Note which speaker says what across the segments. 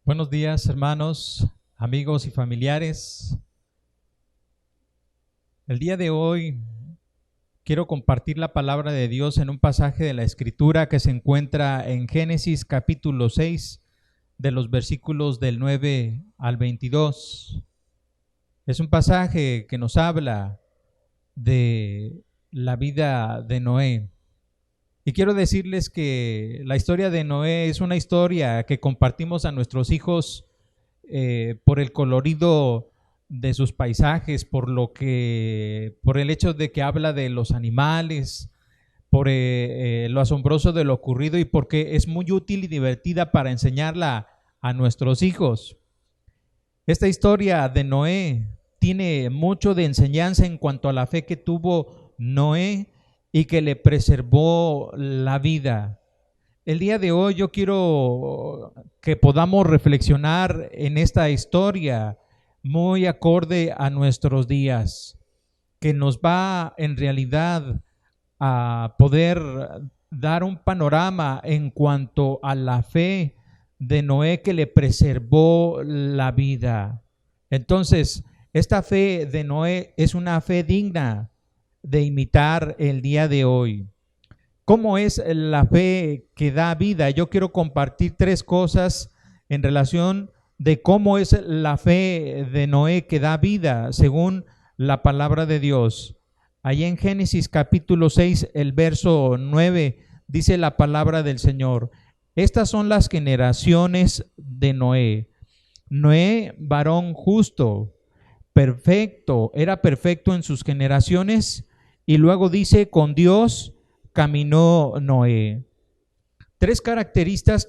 Speaker 1: Buenos días, hermanos, amigos y familiares. El día de hoy quiero compartir la palabra de Dios en un pasaje de la Escritura que se encuentra en Génesis capítulo 6, de los versículos del 9 al 22. Es un pasaje que nos habla de la vida de Noé. Y quiero decirles que la historia de Noé es una historia que compartimos a nuestros hijos por el colorido de sus paisajes, por el hecho de que habla de los animales, por lo asombroso de lo ocurrido y porque es muy útil y divertida para enseñarla a nuestros hijos. Esta historia de Noé tiene mucho de enseñanza en cuanto a la fe que tuvo Noé y que le preservó la vida. El día de hoy yo quiero que podamos reflexionar en esta historia muy acorde a nuestros días, que nos va en realidad a poder dar un panorama en cuanto a la fe de Noé que le preservó la vida. Entonces, esta fe de Noé es una fe digna de imitar el día de hoy. ¿Cómo es la fe que da vida? Yo quiero compartir tres cosas en relación de cómo es la fe de Noé que da vida según la palabra de Dios. Allí en Génesis capítulo 6, el verso 9, dice la palabra del Señor: estas son las generaciones de Noé. Noé, varón justo, perfecto, era perfecto en sus generaciones. Y luego dice, con Dios caminó Noé. Tres características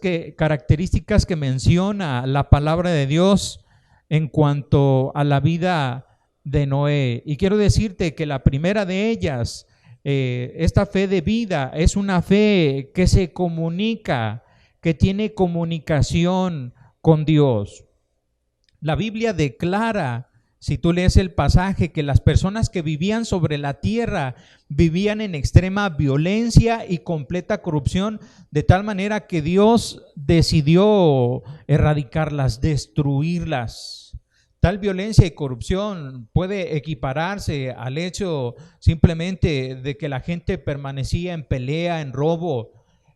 Speaker 1: que menciona la palabra de Dios en cuanto a la vida de Noé. Y quiero decirte que la primera de ellas, esta fe de vida, es una fe que se comunica, que tiene comunicación con Dios. La Biblia declara, si tú lees el pasaje, que las personas que vivían sobre la tierra vivían en extrema violencia y completa corrupción, de tal manera que Dios decidió erradicarlas, destruirlas. Tal violencia y corrupción puede equipararse al hecho simplemente de que la gente permanecía en pelea, en robo.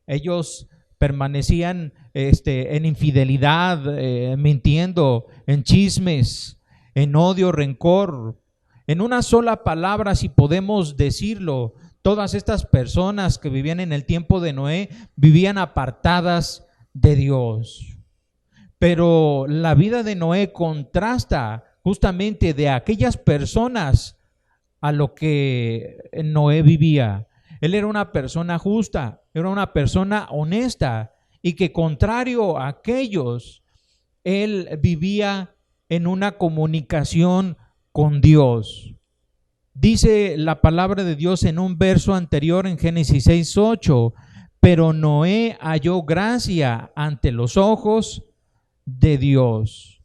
Speaker 1: Ellos permanecían en infidelidad, mintiendo, en chismes, en odio, rencor. En una sola palabra, si podemos decirlo, todas estas personas que vivían en el tiempo de Noé vivían apartadas de Dios. Pero la vida de Noé contrasta justamente de aquellas personas a lo que Noé vivía. Él era una persona justa, era una persona honesta y que, contrario a aquellos, él vivía en una comunicación con Dios. Dice la palabra de Dios en un verso anterior en Génesis 6:8, pero Noé halló gracia ante los ojos de Dios.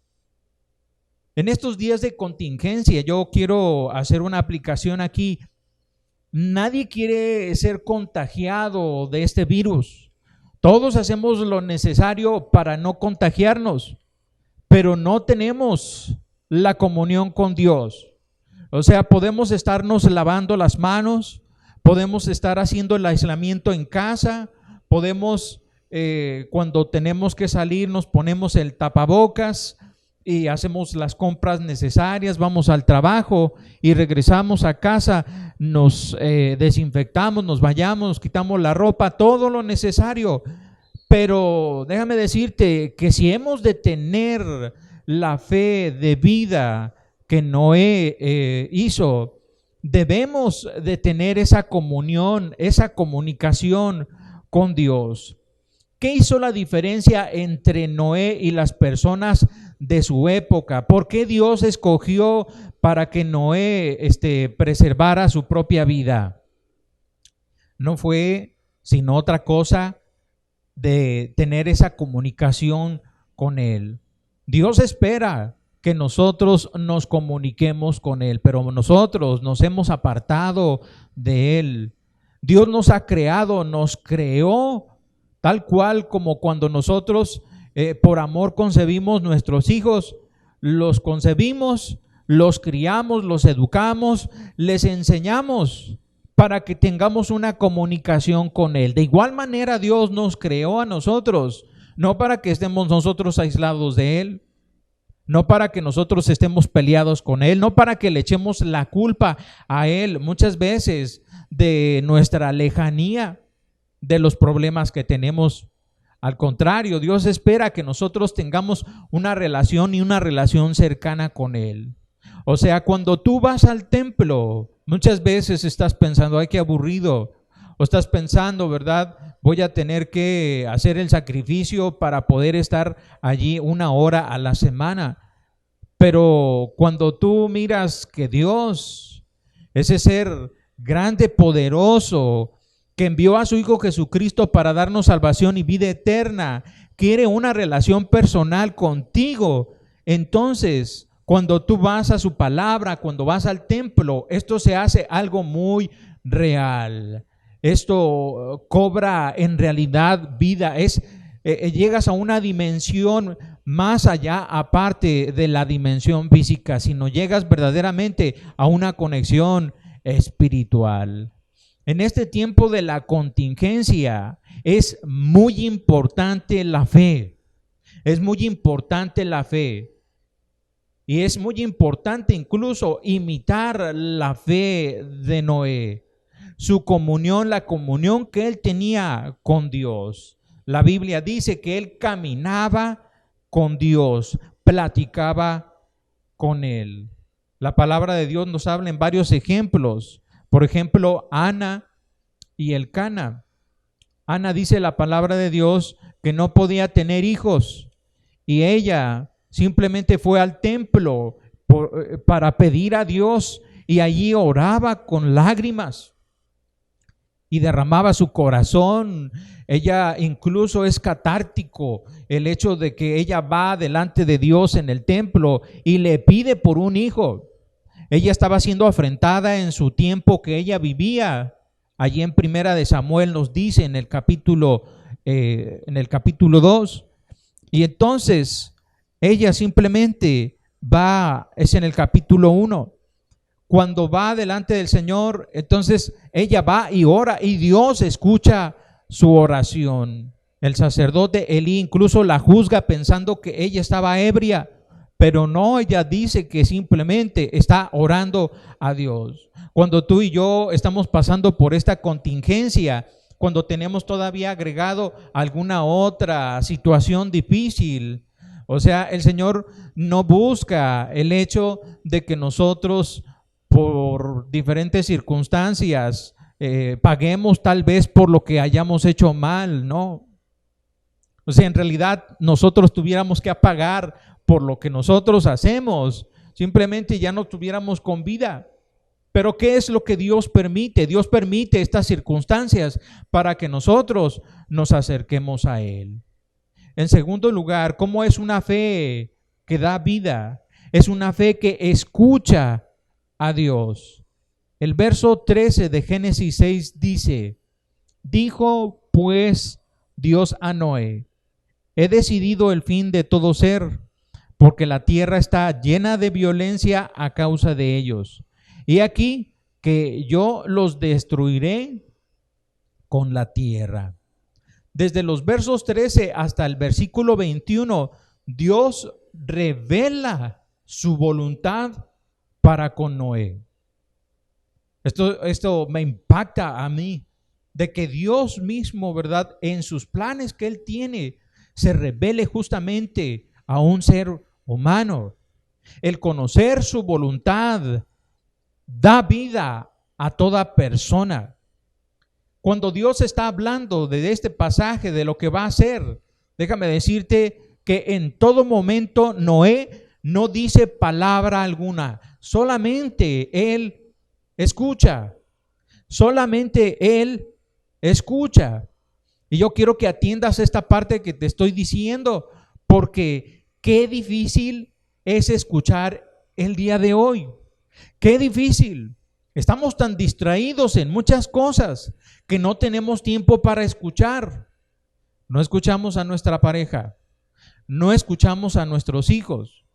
Speaker 1: En estos días de contingencia yo quiero hacer una aplicación aquí. Nadie quiere ser contagiado de este virus. Todos hacemos lo necesario para no contagiarnos, pero no tenemos la comunión con Dios. O sea, podemos estarnos lavando las manos, podemos estar haciendo el aislamiento en casa, podemos, cuando tenemos que salir, nos ponemos el tapabocas y hacemos las compras necesarias, vamos al trabajo y regresamos a casa, nos desinfectamos, nos bañamos, nos quitamos la ropa, todo lo necesario. Pero déjame decirte que si hemos de tener la fe de vida que Noé hizo, debemos de tener esa comunión, esa comunicación con Dios. ¿Qué hizo la diferencia entre Noé y las personas de su época? ¿Por qué Dios escogió para que Noé preservara su propia vida? No fue sino otra cosa de tener esa comunicación con Él. Dios espera que nosotros nos comuniquemos con Él, pero nosotros nos hemos apartado de Él. Dios nos ha creado, nos creó tal cual como cuando nosotros Por amor concebimos nuestros hijos, los concebimos, los criamos, los educamos, les enseñamos para que tengamos una comunicación con Él. De igual manera Dios nos creó a nosotros, no para que estemos nosotros aislados de Él, no para que nosotros estemos peleados con Él, no para que le echemos la culpa a Él muchas veces de nuestra lejanía, de los problemas que tenemos. Al contrario, Dios espera que nosotros tengamos una relación y una relación cercana con Él. O sea, cuando tú vas al templo, muchas veces estás pensando, ay, qué aburrido. O estás pensando, ¿verdad? Voy a tener que hacer el sacrificio para poder estar allí 1 hora a la semana. Pero cuando tú miras que Dios, ese ser grande, poderoso, que envió a su Hijo Jesucristo para darnos salvación y vida eterna, quiere una relación personal contigo, entonces cuando tú vas a su palabra, cuando vas al templo, esto se hace algo muy real. Esto cobra en realidad vida, llegas a una dimensión más allá, aparte de la dimensión física, sino llegas verdaderamente a una conexión espiritual. En este tiempo de la contingencia es muy importante la fe. Es muy importante la fe. Y es muy importante incluso imitar la fe de Noé. Su comunión, la comunión que él tenía con Dios. La Biblia dice que él caminaba con Dios, platicaba con Él. La palabra de Dios nos habla en varios ejemplos. Por ejemplo, Ana y Elcana. Ana, dice la palabra de Dios, que no podía tener hijos y ella simplemente fue al templo para pedir a Dios y allí oraba con lágrimas y derramaba su corazón. Ella incluso es catártico el hecho de que ella va delante de Dios en el templo y le pide por un hijo. Ella estaba siendo afrentada en su tiempo que ella vivía. Allí en Primera de Samuel nos dice en el capítulo 2. Y entonces ella simplemente va, es en el capítulo 1. Cuando va delante del Señor, entonces ella va y ora y Dios escucha su oración. El sacerdote Elí incluso la juzga pensando que ella estaba ebria, pero no, ella dice que simplemente está orando a Dios. Cuando tú y yo estamos pasando por esta contingencia, cuando tenemos todavía agregado alguna otra situación difícil, o sea, el Señor no busca el hecho de que nosotros por diferentes circunstancias paguemos tal vez por lo que hayamos hecho mal, ¿no? O sea, en realidad nosotros tuviéramos que pagar por lo que nosotros hacemos, simplemente ya no estuviéramos con vida. Pero ¿qué es lo que Dios permite? Dios permite estas circunstancias para que nosotros nos acerquemos a Él. En segundo lugar, ¿cómo es una fe que da vida? Es una fe que escucha a Dios. El verso 13 de Génesis 6 dice: dijo pues Dios a Noé: he decidido el fin de todo ser, porque la tierra está llena de violencia a causa de ellos. Y aquí que yo los destruiré con la tierra. Desde los versos 13 hasta el versículo 21, Dios revela su voluntad para con Noé. Esto me impacta a mí, de que Dios mismo, ¿verdad?, en sus planes que Él tiene, se revele justamente a un ser humano. El conocer su voluntad da vida a toda persona. Cuando Dios está hablando de este pasaje, de lo que va a hacer, déjame decirte que en todo momento Noé no dice palabra alguna, solamente él escucha, solamente él escucha. Y yo quiero que atiendas esta parte que te estoy diciendo, porque qué difícil es escuchar el día de hoy. Qué difícil. Estamos tan distraídos en muchas cosas que no tenemos tiempo para escuchar. No escuchamos a nuestra pareja, no escuchamos a nuestros hijos,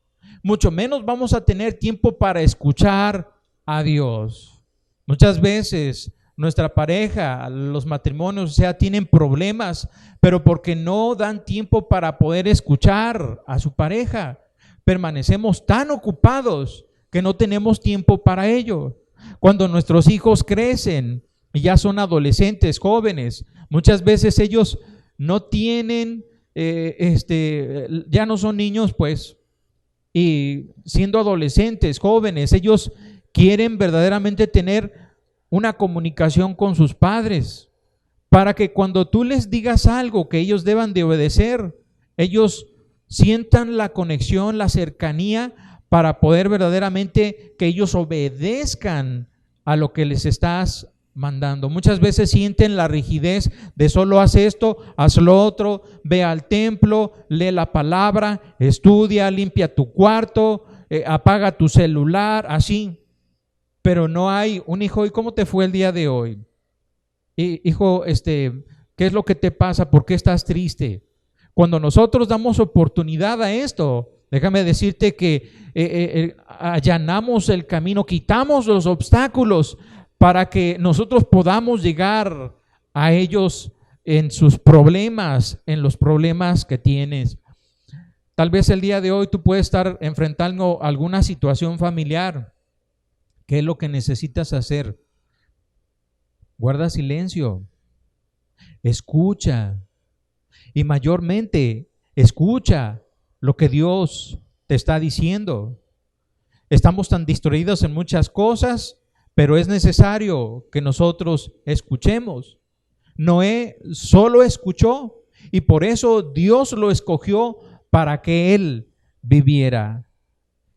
Speaker 1: mucho menos vamos a tener tiempo para escuchar a Dios. Muchas veces nuestra pareja, los matrimonios, tienen problemas, pero porque no dan tiempo para poder escuchar a su pareja. Permanecemos tan ocupados que no tenemos tiempo para ello. Cuando nuestros hijos crecen y ya son adolescentes, jóvenes, muchas veces ellos no tienen, ya no son niños, pues, y siendo adolescentes, jóvenes, ellos quieren verdaderamente tener una comunicación con sus padres, para que cuando tú les digas algo que ellos deban de obedecer, ellos sientan la conexión, la cercanía, para poder verdaderamente que ellos obedezcan a lo que les estás mandando. Muchas veces sienten la rigidez de solo haz esto, haz lo otro, ve al templo, lee la palabra, estudia, limpia tu cuarto, apaga tu celular, así. Pero no hay un hijo, ¿y cómo te fue el día de hoy? Hijo, ¿qué es lo que te pasa? ¿Por qué estás triste? Cuando nosotros damos oportunidad a esto, déjame decirte que allanamos el camino, quitamos los obstáculos para que nosotros podamos llegar a ellos en sus problemas, en los problemas que tienes. Tal vez el día de hoy tú puedes estar enfrentando alguna situación familiar. ¿Qué es lo que necesitas hacer? Guarda silencio, escucha y mayormente escucha lo que Dios te está diciendo. Estamos tan distraídos en muchas cosas, pero es necesario que nosotros escuchemos. Noé solo escuchó y por eso Dios lo escogió para que él viviera.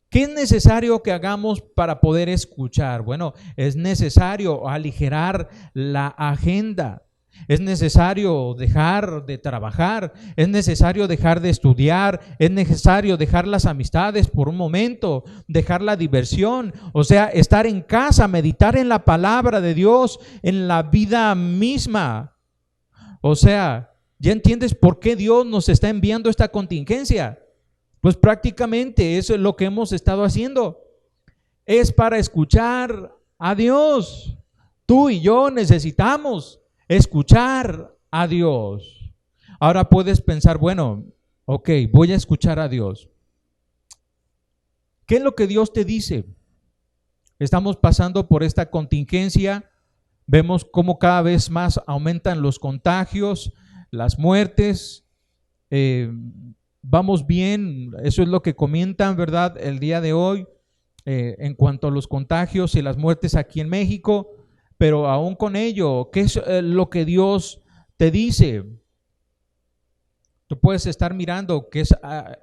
Speaker 1: ¿Qué es necesario que hagamos para poder escuchar? Bueno, es necesario aligerar la agenda. Es necesario dejar de trabajar, es necesario dejar de estudiar, es necesario dejar las amistades por un momento, dejar la diversión, o sea, estar en casa, meditar en la palabra de Dios, en la vida misma. O sea, ¿ya entiendes por qué Dios nos está enviando esta contingencia? Pues prácticamente eso es lo que hemos estado haciendo. Es para escuchar a Dios. Tú y yo necesitamos escuchar a Dios. Ahora puedes pensar, bueno, ok, voy a escuchar a Dios. ¿Qué es lo que Dios te dice? Estamos pasando por esta contingencia. Vemos cómo cada vez más aumentan los contagios, las muertes. Vamos bien, eso es lo que comentan, ¿verdad? El día de hoy en cuanto a los contagios y las muertes aquí en México. Pero aún con ello, ¿qué es lo que Dios te dice? Tú puedes estar mirando que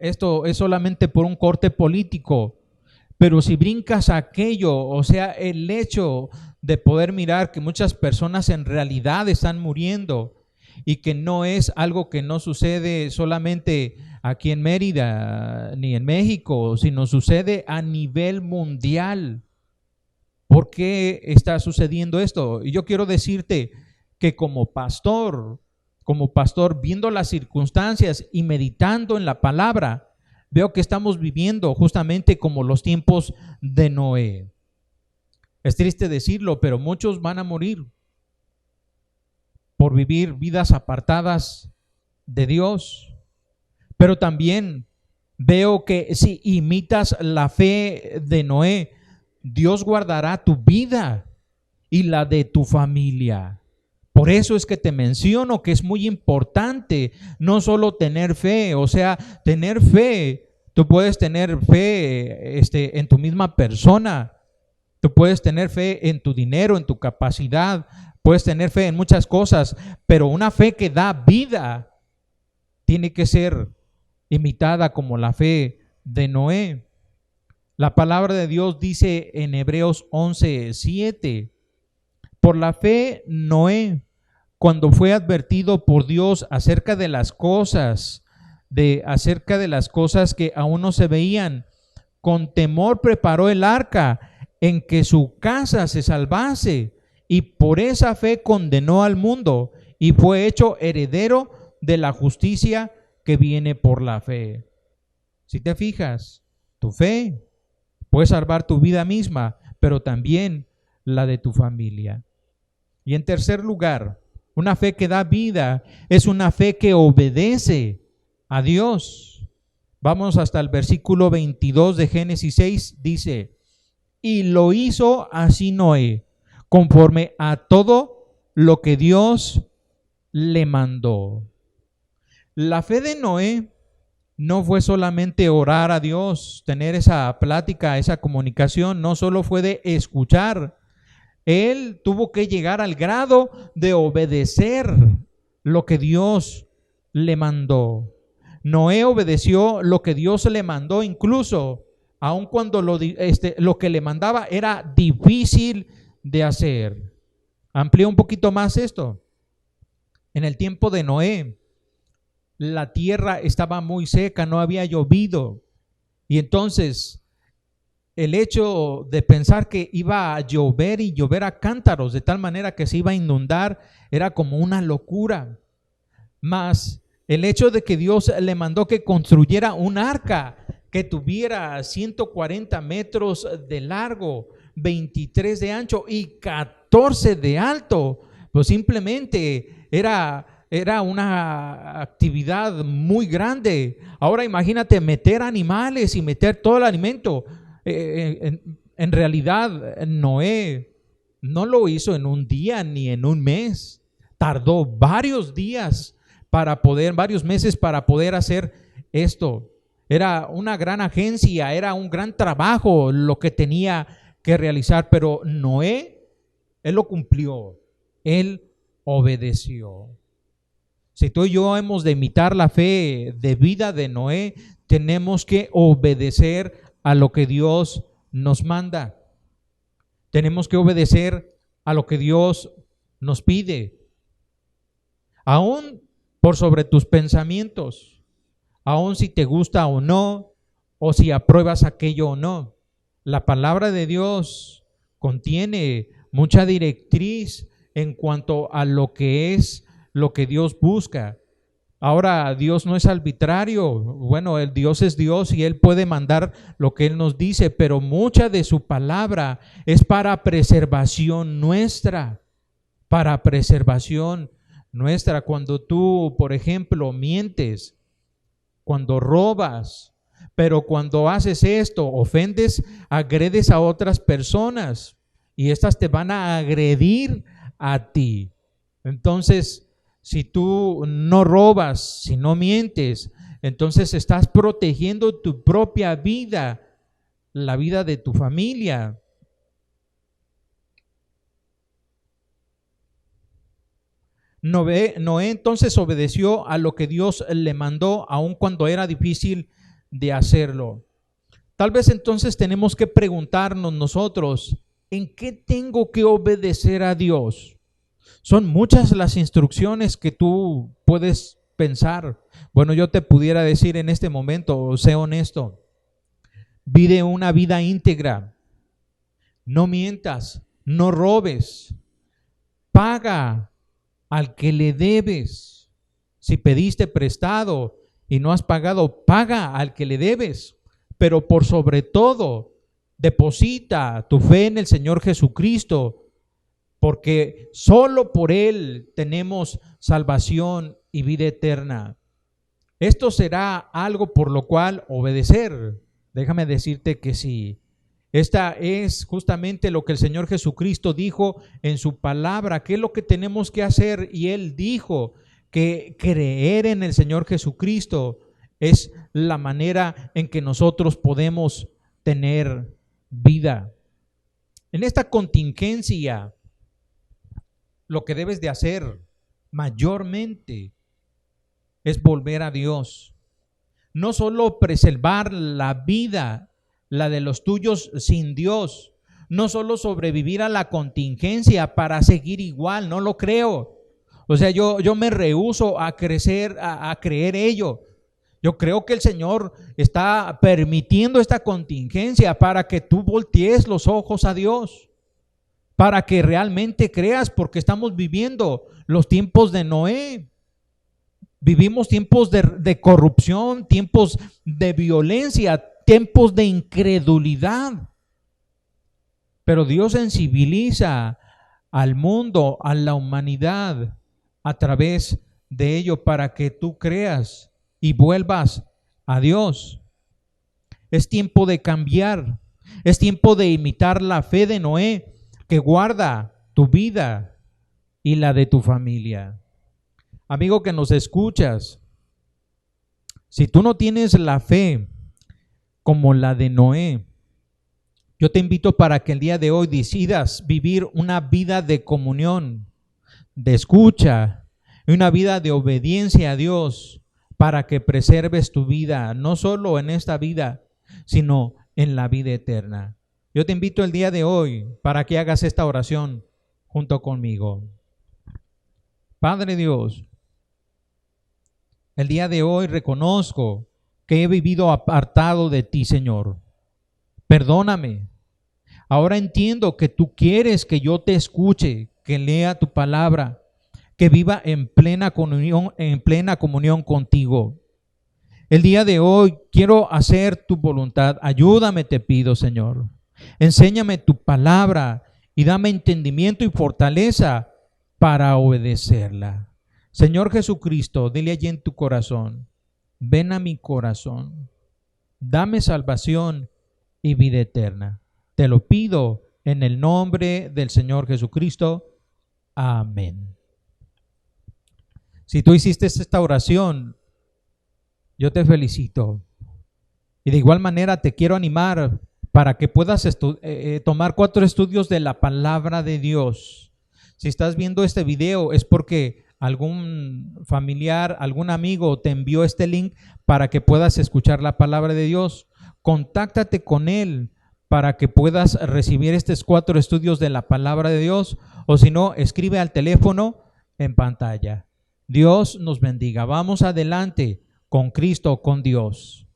Speaker 1: esto es solamente por un corte político, pero si brincas a aquello, o sea, el hecho de poder mirar que muchas personas en realidad están muriendo y que no es algo que no sucede solamente aquí en Mérida ni en México, sino sucede a nivel mundial. ¿Por qué está sucediendo esto? Y yo quiero decirte que como pastor, viendo las circunstancias y meditando en la palabra, veo que estamos viviendo justamente como los tiempos de Noé. Es triste decirlo, pero muchos van a morir por vivir vidas apartadas de Dios. Pero también veo que si imitas la fe de Noé, Dios guardará tu vida y la de tu familia. Por eso es que te menciono que es muy importante no solo tener fe, o sea, tener fe. Tú puedes tener fe en tu misma persona, tú puedes tener fe en tu dinero, en tu capacidad, puedes tener fe en muchas cosas, pero una fe que da vida tiene que ser imitada como la fe de Noé. La palabra de Dios dice en Hebreos 11:7, por la fe Noé, cuando fue advertido por Dios acerca de las cosas que aún no se veían, con temor preparó el arca en que su casa se salvase, y por esa fe condenó al mundo y fue hecho heredero de la justicia que viene por la fe. Si te fijas, tu fe puede salvar tu vida misma, pero también la de tu familia. Y en tercer lugar, una fe que da vida es una fe que obedece a Dios. Vamos hasta el versículo 22 de Génesis 6, dice: y lo hizo así Noé, conforme a todo lo que Dios le mandó. La fe de Noé no fue solamente orar a Dios, tener esa plática, esa comunicación, no solo fue de escuchar. Él tuvo que llegar al grado de obedecer lo que Dios le mandó. Noé obedeció lo que Dios le mandó, incluso aun cuando lo que le mandaba era difícil de hacer. Amplío un poquito más esto. En el tiempo de Noé, la tierra estaba muy seca, no había llovido. Y entonces, el hecho de pensar que iba a llover y llover a cántaros, de tal manera que se iba a inundar, era como una locura. Mas el hecho de que Dios le mandó que construyera un arca que tuviera 140 metros de largo, 23 de ancho y 14 de alto, pues simplemente era una actividad muy grande. Ahora imagínate meter animales y meter todo el alimento. En realidad Noé no lo hizo en un día ni en un mes. Tardó varios días varios meses para poder hacer esto. Era una gran agencia, era un gran trabajo lo que tenía que realizar, pero Noé, él lo cumplió, él obedeció. Si tú y yo hemos de imitar la fe de vida de Noé, tenemos que obedecer a lo que Dios nos manda. Tenemos que obedecer a lo que Dios nos pide. Aún por sobre tus pensamientos, aun si te gusta o no, o si apruebas aquello o no. La palabra de Dios contiene mucha directriz en cuanto a lo que es lo que Dios busca. Ahora, Dios no es arbitrario. Bueno, el Dios es Dios y Él puede mandar lo que Él nos dice, pero mucha de su palabra es para preservación nuestra, para preservación nuestra. Cuando tú, por ejemplo, mientes, cuando robas, pero cuando haces esto, ofendes, agredes a otras personas y estas te van a agredir a ti. Entonces, si tú no robas, si no mientes, entonces estás protegiendo tu propia vida, la vida de tu familia. Noé entonces obedeció a lo que Dios le mandó, aun cuando era difícil de hacerlo. Tal vez entonces tenemos que preguntarnos nosotros, ¿en qué tengo que obedecer a Dios? Son muchas las instrucciones que tú puedes pensar. Bueno, yo te pudiera decir en este momento, sé honesto, vive una vida íntegra, no mientas, no robes, paga al que le debes. Si pediste prestado y no has pagado, paga al que le debes. Pero por sobre todo, deposita tu fe en el Señor Jesucristo, porque solo por Él tenemos salvación y vida eterna. Esto será algo por lo cual obedecer. Déjame decirte que sí. Esta es justamente lo que el Señor Jesucristo dijo en su palabra, qué es lo que tenemos que hacer. Y Él dijo que creer en el Señor Jesucristo es la manera en que nosotros podemos tener vida. En esta contingencia, lo que debes de hacer mayormente es volver a Dios. No solo preservar la vida, la de los tuyos sin Dios, no solo sobrevivir a la contingencia para seguir igual, no lo creo. O sea, yo me rehúso a creer ello. Yo creo que el Señor está permitiendo esta contingencia para que tú voltees los ojos a Dios, para que realmente creas, porque estamos viviendo los tiempos de Noé. Vivimos tiempos de corrupción, tiempos de violencia, tiempos de incredulidad. Pero Dios sensibiliza al mundo, a la humanidad, a través de ello para que tú creas y vuelvas a Dios. Es tiempo de cambiar. Es tiempo de imitar la fe de Noé, que guarda tu vida y la de tu familia. Amigo que nos escuchas, si tú no tienes la fe como la de Noé, yo te invito para que el día de hoy decidas vivir una vida de comunión, de escucha, una vida de obediencia a Dios, para que preserves tu vida, no solo en esta vida, sino en la vida eterna. Yo te invito el día de hoy para que hagas esta oración junto conmigo. Padre Dios, el día de hoy reconozco que he vivido apartado de ti, Señor. Perdóname. Ahora entiendo que tú quieres que yo te escuche, que lea tu palabra, que viva en plena comunión contigo. El día de hoy quiero hacer tu voluntad. Ayúdame, te pido, Señor. Enséñame tu palabra y dame entendimiento y fortaleza para obedecerla. Señor Jesucristo, dile allí en tu corazón: ven a mi corazón, dame salvación y vida eterna. Te lo pido en el nombre del Señor Jesucristo. Amén. Si tú hiciste esta oración, yo te felicito. Y de igual manera te quiero animar para que puedas tomar 4 estudios de la palabra de Dios. Si estás viendo este video es porque algún familiar, algún amigo te envió este link para que puedas escuchar la palabra de Dios. Contáctate con él para que puedas recibir estos 4 estudios de la palabra de Dios, o si no, escribe al teléfono en pantalla. Dios nos bendiga. Vamos adelante con Cristo, con Dios.